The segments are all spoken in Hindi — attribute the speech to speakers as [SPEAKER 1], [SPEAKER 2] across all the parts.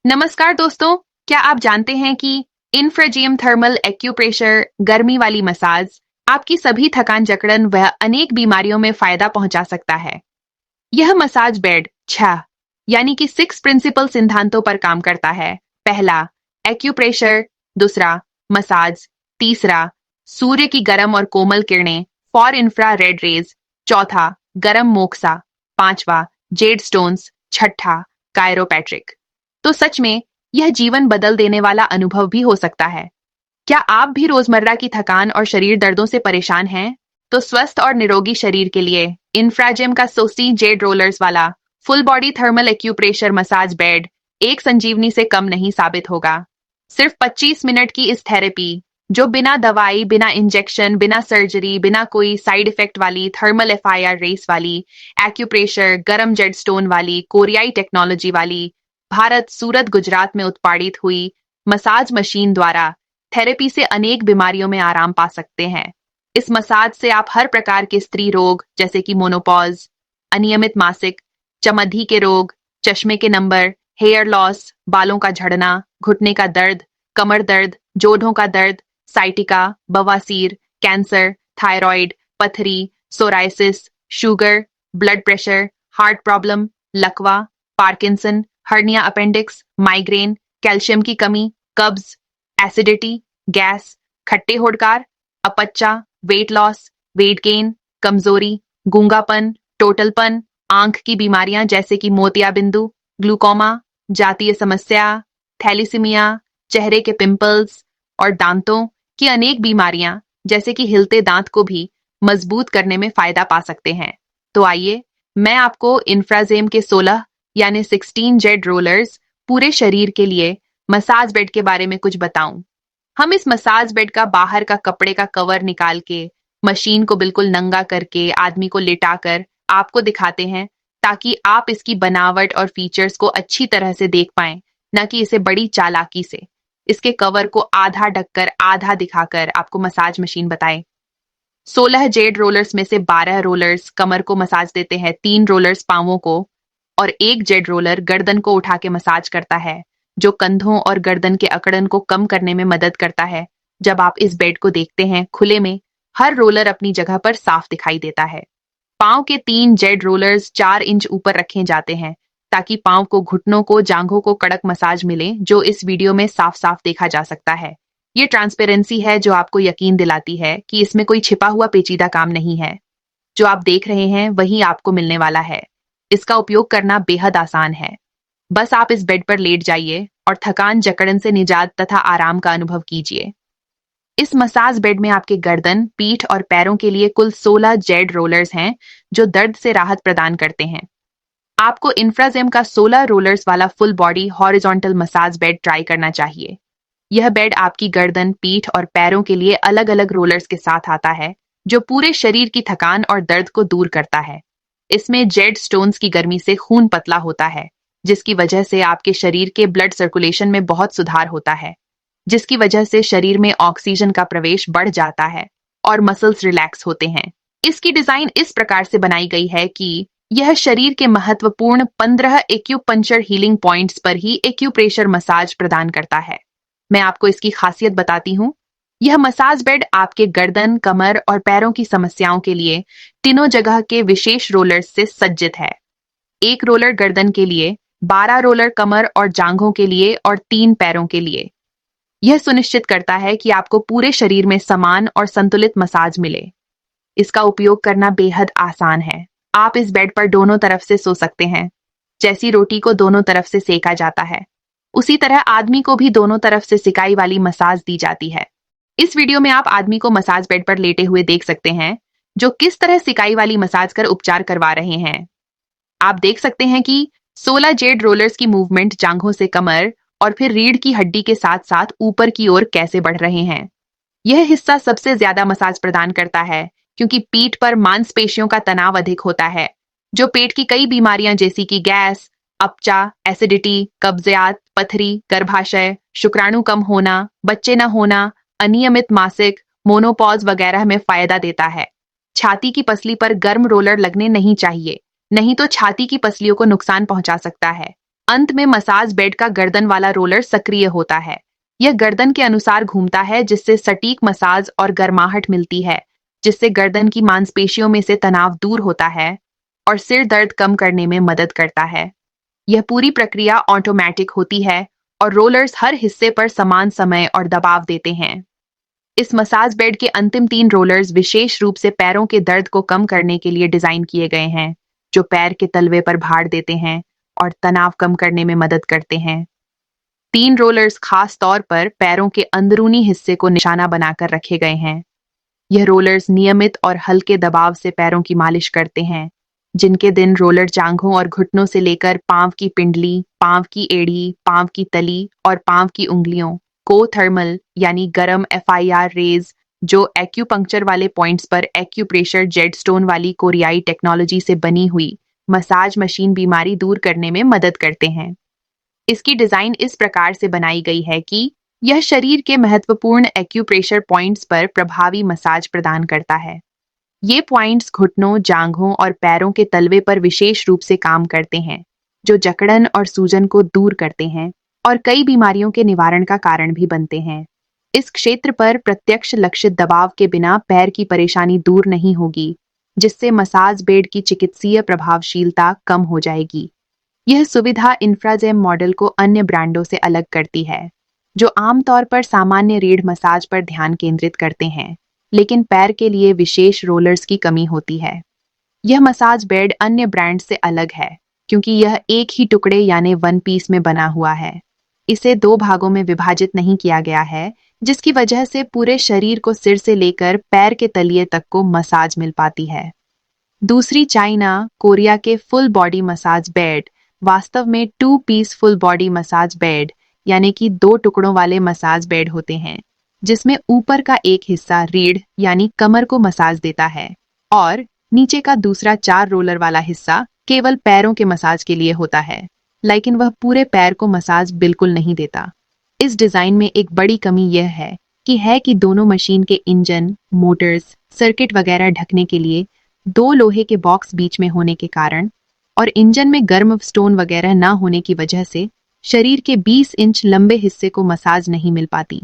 [SPEAKER 1] नमस्कार दोस्तों, क्या आप जानते हैं कि इंफ्राजियम थर्मल एक्यूप्रेशर गर्मी वाली मसाज आपकी सभी थकान जकड़न व अनेक बीमारियों में फायदा पहुंचा सकता है। यह मसाज बेड 6 यानी कि 6 प्रिंसिपल सिद्धांतों पर काम करता है। पहला, एक्यूप्रेशर। दूसरा, मसाज। तीसरा, सूर्य की गर्म और कोमल किरणें फॉर इंफ्रा रेड रेज। चौथा, गर्म मोक्सा। पांचवा, जेड स्टोन्स। छठा, कायरोपैट्रिक। तो सच में यह जीवन बदल देने वाला अनुभव भी हो सकता है। क्या आप भी रोजमर्रा की थकान और शरीर दर्दों से परेशान हैं? तो स्वस्थ और निरोगी शरीर के लिए इंफ्राजिम का सोसी जेड रोलर्स वाला full body thermal acupressure massage bed एक संजीवनी से कम नहीं साबित होगा। सिर्फ 25 मिनट की इस थेरेपी, जो बिना दवाई, बिना इंजेक्शन, बिना सर्जरी, बिना कोई साइड इफेक्ट वाली थर्मल एफआईआर रेस वाली, एक्यूप्रेशर, गरम जेड स्टोन वाली, कोरियाई टेक्नोलॉजी वाली, भारत सूरत गुजरात में उत्पादित हुई मसाज मशीन द्वारा थेरेपी से अनेक बीमारियों में आराम पा सकते हैं। इस मसाज से आप हर प्रकार के स्त्री रोग जैसे कि मोनोपॉज, अनियमित मासिक, चमद्धि के रोग, चश्मे के नंबर, हेयर लॉस, बालों का झड़ना, घुटने का दर्द, कमर दर्द, जोड़ों का दर्द, साइटिका, बवासीर, कैंसर, थायराइड, पथरी, psoriasis, sugar, blood pressure, heart problem, लकवा, Parkinson, hernia appendix, migraine, calcium की कमी, कब्ज, एसिडिटी, गैस, खट्टे होड़कार, अपच्चा, वेट लॉस, वेट गेन, कमजोरी, गूंगापन, टोटलपन, आंख की बीमारियां जैसे कि मोतियाबिंदु, ग्लूकोमा, जातीय समस्या, थैलीसीमिया, चेहरे के पिंपल्स और दांतों की अनेक बीमारियां जैसे कि हिलते दांत को भी मजबूत करने में फायदा पा सकते हैं। तो आइए, मैं आपको इंफ्राजेम के 16 यानी 16 जेड रोलर्स पूरे शरीर के लिए मसाज बेड के बारे में कुछ बताऊं। हम इस मसाज बेड का बाहर का कपड़े का कवर निकाल के मशीन को बिल्कुल नंगा करके आदमी को लिटाकर आपको दिखाते हैं, ताकि आप इसकी बनावट और फीचर्स को अच्छी तरह से देख पाएं, न कि इसे बड़ी चालाकी से। इसके कवर को आधा ढककर आधा दिखाकर आपको मसाज मशीन बताए। 16 जेड रोलर्स में से 12 रोलर्स कमर को मसाज देते हैं, 3 रोलर्स पांवों को और एक जेड रोलर गर्दन को उठा के मसाज करता है, जो कंधों और गर्दन के अकड़न को कम करने में मदद करता है। जब आप इस बेड को देखते हैं खुले में, हर रोलर अपनी जगह पर साफ दिखाई देता है। पांव के 3 जेड रोलर्स 4 इंच ऊपर रखे जाते हैं, ताकि पांव को, घुटनों को, जांघों को कड़क मसाज मिले, जो इस वीडियो में साफ साफ देखा जा सकता है। ये ट्रांसपेरेंसी है जो आपको यकीन दिलाती है कि इसमें कोई छिपा हुआ पेचीदा काम नहीं है। जो आप देख रहे हैं वही आपको मिलने वाला है। इसका उपयोग करना बेहद आसान है। बस आप इस बेड पर लेट जाइए और थकान जकड़न से निजात तथा आराम का अनुभव कीजिए। इस मसाज बेड में आपके गर्दन, पीठ और पैरों के लिए कुल 16 जेड रोलर्स हैं, जो दर्द से राहत प्रदान करते हैं। आपको इंफ्राजेम का 16 रोलर्स वाला full body horizontal massage bed try करना चाहिए। यह बेड आपकी गर्दन, पीठ और पैरों के लिए अलग अलग रोलर्स के साथ आता है, जो पूरे शरीर की थकान और दर्द को दूर करता है। इसमें जेड स्टोन्स की गर्मी से खून पतला होता है, जिसकी वजह से आपके शरीर के ब्लड सर्कुलेशन में बहुत सुधार होता है, जिसकी वजह से शरीर में ऑक्सीजन का प्रवेश बढ़ जाता है और मसल्स रिलैक्स होते हैं। इसकी डिजाइन इस प्रकार से बनाई गई है कि यह शरीर के महत्वपूर्ण 15 एक्यूपंक्चर हीलिंग पॉइंट्स पर ही एक्यूप्रेशर मसाज प्रदान करता है। मैं आपको इसकी खासियत बताती हूँ। यह मसाज बेड आपके गर्दन, कमर और पैरों की समस्याओं के लिए तीनों जगह के विशेष रोलर्स से सज्जित है। एक रोलर गर्दन के लिए, 12 रोलर कमर और जांघों के लिए और 3 पैरों के लिए। यह सुनिश्चित करता है कि आपको पूरे शरीर में समान और संतुलित मसाज मिले। इसका उपयोग करना बेहद आसान है। आप इस बेड पर दोनों तरफ से सो सकते हैं। जैसी रोटी को दोनों तरफ से सेका जाता है, उसी तरह आदमी को भी दोनों तरफ से सिकाई वाली मसाज दी जाती है। इस वीडियो में आप आदमी को मसाज बेड पर लेटे हुए देख सकते हैं, जो किस तरह सिकाई वाली मसाज कर उपचार करवा रहे हैं। आप देख सकते हैं कि 16 जेड रोलर्स की मूवमेंट जांघों से कमर और फिर रीढ़ की हड्डी के साथ साथ ऊपर की ओर कैसे बढ़ रहे हैं। यह हिस्सा सबसे ज्यादा मसाज प्रदान करता है, क्योंकि पीठ पर मांसपेशियों का तनाव अधिक होता है, जो पेट की कई बीमारियां जैसी कि गैस, अपचा, एसिडिटी, कब्जियत, पथरी, गर्भाशय, शुक्राणु कम होना, बच्चे न होना, अनियमित मासिक, मोनोपॉज वगैरह में फायदा देता है। छाती की पसली पर गर्म रोलर लगने नहीं चाहिए, नहीं तो छाती की पसलियों को नुकसान पहुंचा सकता है। अंत में मसाज बेड का गर्दन वाला रोलर सक्रिय होता है। यह गर्दन के अनुसार घूमता है, जिससे सटीक मसाज और गर्माहट मिलती है, जिससे गर्दन की मांसपेशियों में से तनाव दूर होता है और सिर दर्द कम करने में मदद करता है। यह पूरी प्रक्रिया ऑटोमेटिक होती है और रोलर्स हर हिस्से पर समान समय और दबाव देते हैं। इस मसाज बेड के अंतिम 3 रोलर्स विशेष रूप से पैरों के दर्द को कम करने के लिए डिजाइन किए गए हैं, जो पैर के तलवे पर भार देते हैं और तनाव कम करने में मदद करते हैं। 3 रोलर्स खास तौर पर पैरों के अंदरूनी हिस्से को निशाना बनाकर रखे गए हैं। यह रोलर्स नियमित और हल्के दबाव से पैरों की मालिश करते हैं, जिनके दिन रोलर जांघों और घुटनों से लेकर पांव की पिंडली, पांव की एड़ी, पांव की तली और पांव की उंगलियों को थर्मल यानी गर्म FIR रेज, जो एक्यूपंक्चर वाले पॉइंट्स पर एक्यूप्रेशर जेडस्टोन वाली कोरियाई टेक्नोलॉजी से बनी हुई मसाज मशीन बीमारी दूर करने में मदद करते हैं। इसकी डिजाइन इस प्रकार से बनाई गई है कि यह शरीर के महत्वपूर्ण एक्यूप्रेशर पॉइंट्स पर प्रभावी मसाज प्रदान करता है। ये पॉइंट्स घुटनों, जांघों और पैरों के तलवे पर विशेष रूप से काम करते हैं, जो जकड़न और सूजन को दूर करते हैं और कई बीमारियों के निवारण का कारण भी बनते हैं। इस क्षेत्र पर प्रत्यक्ष लक्षित दबाव के बिना पैर की परेशानी दूर नहीं होगी, जिससे मसाज बेड की चिकित्सीय प्रभावशीलता कम हो जाएगी। यह सुविधा इंफ्राजेम मॉडल को अन्य ब्रांडों से अलग करती है, जो आमतौर पर सामान्य रीढ़ मसाज पर ध्यान केंद्रित करते हैं, लेकिन पैर के लिए विशेष रोलर्स की कमी होती है। यह मसाज बेड अन्य ब्रांड से अलग है, क्योंकि यह एक ही टुकड़े यानी वन पीस में बना हुआ है। इसे 2 भागों में विभाजित नहीं किया गया है, जिसकी वजह से पूरे शरीर को सिर से लेकर पैर के तलिए तक को मसाज मिल पाती है। दूसरी चाइना कोरिया के फुल बॉडी मसाज बेड वास्तव में 2 piece full body massage bed यानी कि 2 टुकड़ों वाले मसाज बेड होते हैं, जिसमें ऊपर का एक हिस्सा रीढ़ यानी कमर को मसाज देता है और नीचे का दूसरा 4 रोलर वाला हिस्सा केवल पैरों के मसाज के लिए होता है, लेकिन वह पूरे पैर को मसाज बिल्कुल नहीं देता। इस डिजाइन में एक बड़ी कमी यह है कि दोनों मशीन के इंजन, मोटर्स, सर्किट वगैरह ढकने के लिए 2 लोहे के बॉक्स बीच में होने के कारण और इंजन में गर्म स्टोन वगैरह ना होने की वजह से शरीर के 20 इंच लंबे हिस्से को मसाज नहीं मिल पाती।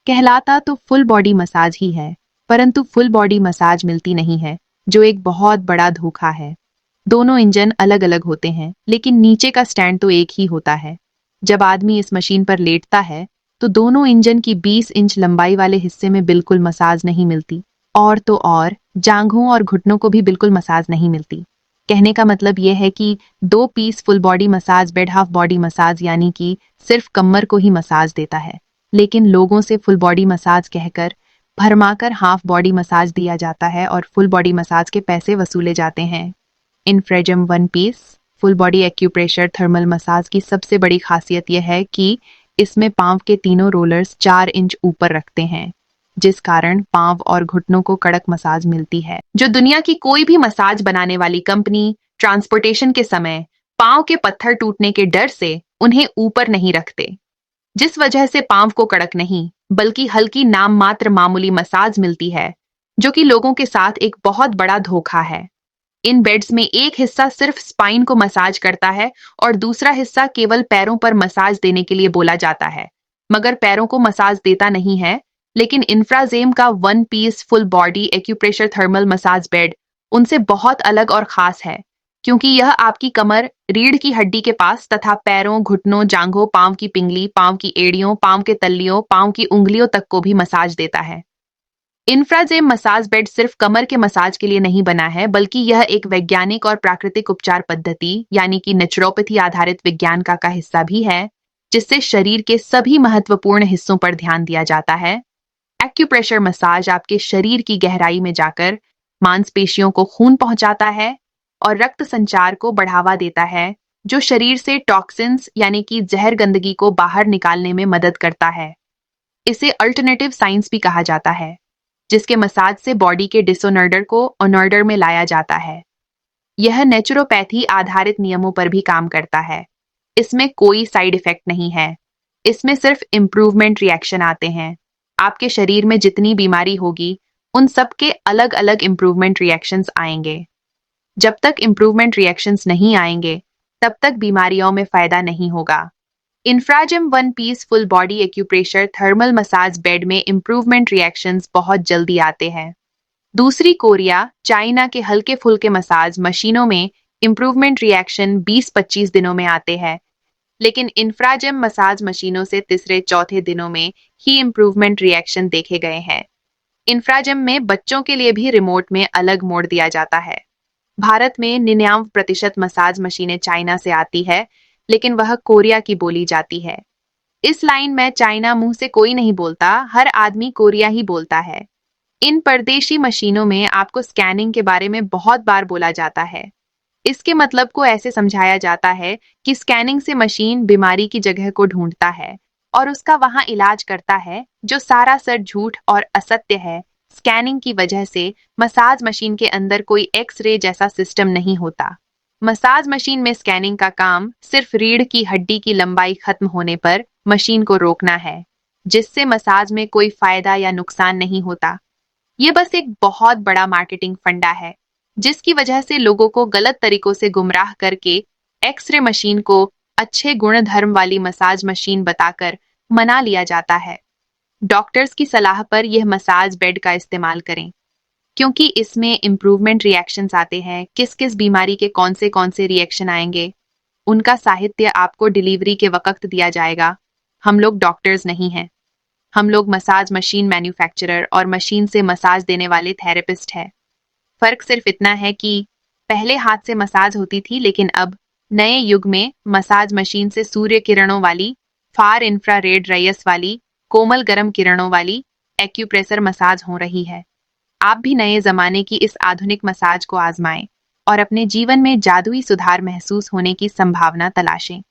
[SPEAKER 1] कहलाता तो फुल बॉडी मसाज ही है, परंतु फुल बॉडी मसाज मिलती नहीं है, जो एक बहुत बड़ा धोखा है। दोनों इंजन अलग अलग होते हैं, लेकिन नीचे का स्टैंड तो एक ही होता है। जब आदमी इस मशीन पर लेटता है, तो दोनों इंजन की 20 इंच लंबाई वाले हिस्से में बिल्कुल मसाज नहीं मिलती, और तो और जांघों और घुटनों को भी बिल्कुल मसाज नहीं मिलती। कहने का मतलब यह है कि 2 piece full body massage bed half body massage यानी कि सिर्फ कमर को ही मसाज देता है, लेकिन लोगों से फुल बॉडी मसाज कहकर भरमाकर हाफ बॉडी मसाज दिया जाता है और फुल बॉडी मसाज के पैसे वसूले जाते हैं। इन्फ्रेजम 1 piece full body acupressure thermal massage की सबसे बड़ी खासियत यह है कि इसमें पांव के तीनों रोलर्स 4 इंच ऊपर रखते हैं, जिस कारण पांव और घुटनों को कड़क मसाज मिलती है, जो दुनिया की कोई भी मसाज बनाने वाली कंपनी ट्रांसपोर्टेशन के समय पांव के पत्थर टूटने के डर से उन्हें ऊपर नहीं रखते, जिस वजह से पांव को कड़क नहीं बल्कि हल्की नाम मात्र मामूली मसाज मिलती है, जो कि लोगों के साथ एक बहुत बड़ा धोखा है। इन बेड्स में एक हिस्सा सिर्फ स्पाइन को मसाज करता है और दूसरा हिस्सा केवल पैरों पर मसाज देने के लिए बोला जाता है, मगर पैरों को मसाज देता नहीं है। लेकिन इंफ्राजेम का 1 piece full body acupressure thermal massage bed उनसे बहुत अलग और खास है, क्योंकि यह आपकी कमर, रीढ़ की हड्डी के पास तथा पैरों, घुटनों, जांघों, पांव की पिंगली, पांव की एड़ियों, पांव के तल्लियों, पांव की उंगलियों तक को भी मसाज देता है। इंफ्राजेम मसाज बेड सिर्फ कमर के मसाज के लिए नहीं बना है, बल्कि यह एक वैज्ञानिक और प्राकृतिक उपचार पद्धति यानी कि नेचुरोपैथी आधारित विज्ञान का हिस्सा भी है, जिससे शरीर के सभी महत्वपूर्ण हिस्सों पर ध्यान दिया जाता है। एक्यूप्रेशर मसाज आपके शरीर की गहराई में जाकर मांसपेशियों को खून पहुंचाता है और रक्त संचार को बढ़ावा देता है, जो शरीर से टॉक्सिन्स यानी कि जहर गंदगी को बाहर निकालने में मदद करता है। इसे अल्टरनेटिव साइंस भी कहा जाता है, जिसके मसाज से बॉडी के डिसऑर्डर को ऑर्डर में लाया जाता है। यह नेचुरोपैथी आधारित नियमों पर भी काम करता है। इसमें कोई साइड इफेक्ट नहीं है, इसमें सिर्फ इम्प्रूवमेंट रिएक्शन आते हैं। आपके शरीर में जितनी बीमारी होगी, उन सब के अलग अलग इम्प्रूवमेंट रिएक्शंस आएंगे। जब तक इम्प्रूवमेंट रिएक्शंस नहीं आएंगे, तब तक बीमारियों में फायदा नहीं होगा। इंफ्राजिम one piece full body acupressure thermal massage bed में इंप्रूवमेंट रिएक्शंस बहुत जल्दी आते हैं। दूसरी कोरिया, चाइना के हल्के फुल्के मसाज मशीनों में इंप्रूवमेंट रिएक्शन 20-25 दिनों में आते हैं, लेकिन इंफ्राजिम मसाज मशीनों से तीसरे चौथे दिनों में ही इंप्रूवमेंट रिएक्शन देखे गए हैं। इंफ्राजिम में बच्चों के लिए भी रिमोट में अलग मोड़ दिया जाता है। भारत में 99% मसाज मशीनें चाइना से आती है, लेकिन वह कोरिया की बोली जाती है। इस लाइन में चाइना मुंह से कोई नहीं बोलता, हर आदमी कोरिया ही बोलता है। इन परदेशी मशीनों में आपको स्कैनिंग के बारे में बहुत बार बोला जाता है। इसके मतलब को ऐसे समझाया जाता है कि स्कैनिंग से मशीन बीमारी की जगह को ढूंढता है और उसका वहां इलाज करता है, जो सरासर झूठ और असत्य है। स्कैनिंग की वजह से मसाज मशीन के अंदर कोई एक्स-रे जैसा सिस्टम नहीं होता। मसाज मशीन में स्कैनिंग का काम सिर्फ रीढ़ की हड्डी की लंबाई खत्म होने पर मशीन को रोकना है, जिससे मसाज में कोई फायदा या नुकसान नहीं होता। ये बस एक बहुत बड़ा मार्केटिंग फंडा है, जिसकी वजह से लोगों को गलत तरीकों से गुमराह करके एक्स-रे मशीन को अच्छे गुणधर्म वाली मसाज मशीन बताकर मना लिया जाता है। डॉक्टर्स की सलाह पर यह मसाज बेड का इस्तेमाल करें, क्योंकि इसमें इम्प्रूवमेंट रिएक्शंस आते हैं। किस किस बीमारी के कौन से रिएक्शन आएंगे, उनका साहित्य आपको डिलीवरी के वक्त दिया जाएगा। हम लोग डॉक्टर्स नहीं हैं, हम लोग मसाज मशीन मैन्युफैक्चरर और मशीन से मसाज देने वाले थेरेपिस्ट हैं। फर्क सिर्फ इतना है कि पहले हाथ से मसाज होती थी, लेकिन अब नए युग में मसाज मशीन से सूर्य किरणों वाली, फार इंफ्रारेड रेडियस वाली, कोमल गर्म किरणों वाली एक्यूप्रेशर मसाज हो रही है। आप भी नए जमाने की इस आधुनिक मसाज को आजमाएं और अपने जीवन में जादुई सुधार महसूस होने की संभावना तलाशें।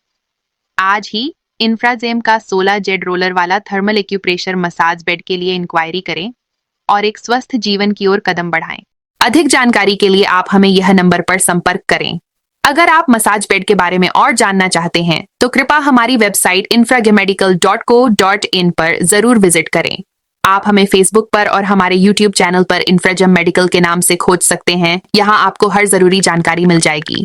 [SPEAKER 1] आज ही इंफ्राजेम का 16 जेड रोलर वाला थर्मल एक्यूप्रेशर मसाज बेड के लिए इंक्वायरी करें और एक स्वस्थ जीवन की ओर कदम बढ़ाएं। अधिक जानकारी के लिए आप हमें यह नंबर पर संपर्क करें। अगर आप मसाज बेड के बारे में और जानना चाहते हैं, तो कृपया हमारी वेबसाइट infragmedical.co.in पर जरूर विजिट करें। आप हमें फेसबुक पर और हमारे यूट्यूब चैनल पर इंफ्राजम मेडिकल के नाम से खोज सकते हैं। यहाँ आपको हर जरूरी जानकारी मिल जाएगी।